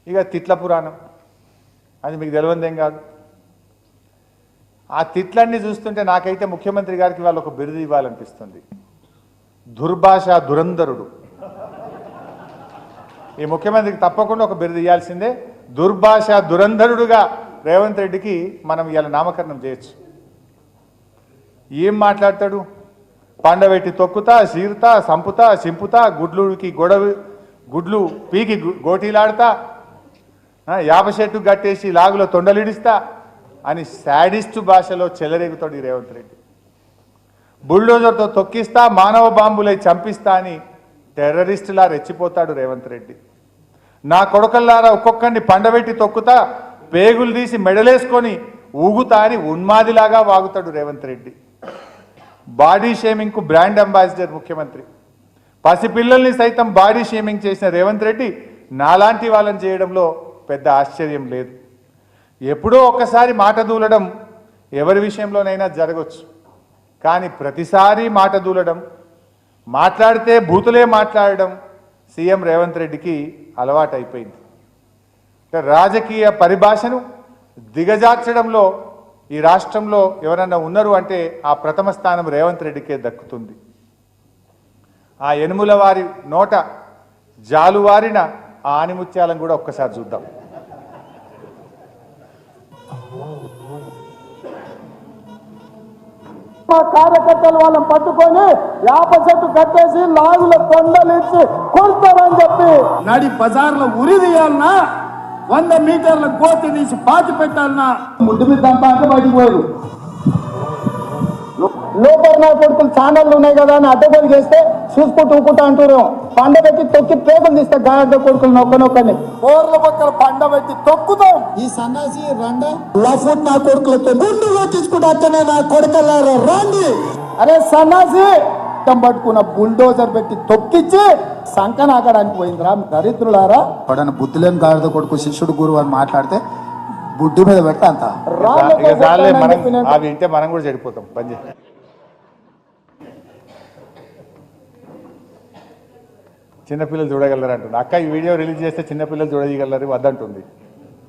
ఇక తిట్ల పురాణం అది మీకు తెలియదేం కాదు. ఆ తిట్లన్నీ చూస్తుంటే నాకైతే ముఖ్యమంత్రి గారికి వాళ్ళు ఒక బిరుదు ఇవ్వాలనిపిస్తుంది. దుర్భాష దురంధరుడు. ఈ ముఖ్యమంత్రికి తప్పకుండా ఒక బిరుదు ఇవ్వాల్సిందే. దుర్భాష దురంధరుడుగా రేవంత్ రెడ్డికి మనం ఇవాళ నామకరణం చేయొచ్చు. ఏం మాట్లాడతాడు? పండబెట్టి తొక్కుతా, చీరుతా, సంపుతా, చింపుతా, గుడ్లుకి గుడ్లు పీకి గోటీలాడతా, యాప చెట్టు కట్టేసి లాగులో తొండలిడిస్తా అని శాడిస్టు భాషలో చెలరేగుతాడు ఈ రేవంత్ రెడ్డి. బుల్డోజర్తో తొక్కిస్తా, మానవ బాంబులై చంపిస్తా అని టెర్రరిస్టులా రెచ్చిపోతాడు రేవంత్ రెడ్డి. నా కొడుకల్లారా ఒక్కొక్కరిని పండబెట్టి తొక్కుతా, పేగులు తీసి మెడలేసుకొని ఊగుతా అని ఉన్మాదిలాగా వాగుతాడు రేవంత్ రెడ్డి. బాడీ షేమింగ్కు బ్రాండ్ అంబాసిడర్ ముఖ్యమంత్రి. పసిపిల్లల్ని సైతం బాడీ షేమింగ్ చేసిన రేవంత్ రెడ్డి నాలాంటి వాళ్ళని చేయడంలో పెద్ద ఆశ్చర్యం లేదు. ఎప్పుడో ఒక్కసారి మాట దూలడం ఎవరి విషయంలోనైనా జరగవచ్చు. కానీ ప్రతిసారి మాట దూలడం, మాట్లాడితే బూతులే మాట్లాడడం సీఎం రేవంత్ రెడ్డికి అలవాటైపోయింది. రాజకీయ పరిభాషను దిగజార్చడంలో ఈ రాష్ట్రంలో ఎవరన్నా ఉన్నారు అంటే ఆ ప్రథమ స్థానం రేవంత్ రెడ్డికే దక్కుతుంది. ఆ ఎనుముల వారి నోట జాలువారిన ఆ ఆనిముత్యాలను కూడా ఒక్కసారి చూద్దాం. మా కార్యకర్తలు వాళ్ళని పట్టుకొని యాప చెట్టు కట్టేసి లాగుల కొండలిచ్చి కొడతారని చెప్పి నడి బజార్లో ఉరి తీయాలన్నా, 100 మీటర్ల గోతి తీసి పాతి పెట్టాలన్నా ముడ్డు మీద దంపా అంటే బయటకు పోయారు. లోపల నా కొడుకులు ఛానళ్ళు ఉన్నాయి కదా అని అడ్డగోలు చేస్తే చూసుకుంటూ ఊకుంటా అంటారు. పండబెట్టి తొక్కి పేగులు తీస్తే గాడ్డ కొడుకులు నొక్కనొక్కని బోర్ల పక్కన పండబెట్టి తొక్కుతాం. ఈ సన్నాసి రండ లఫుట్ నా కొడుకులతో గుండు కొట్టించుకుంటా అట్టనే నా కొడుకల్లారా రండి. అరే సన్నాసి పట్టుకున్న బుల్డోజర్ పెట్టి తొక్కిచ్చి సంకనాకడానికి పోయిందిరా దరిద్రులారా. పడన బుద్ధి లేని గాడిద కొడుకు శిష్యుడు గురువు అని మాట్లాడితే బుడ్డి మీద పెట్టి అంత అవి వింటే మనం కూడా చెడిపోతాం. పని చేసి చిన్నపిల్లలు చూడగలరు అంటుంది అక్క. ఈ వీడియో రిలీజ్ చేస్తే చిన్నపిల్లలు చూడగలరు వద్దంటుంది.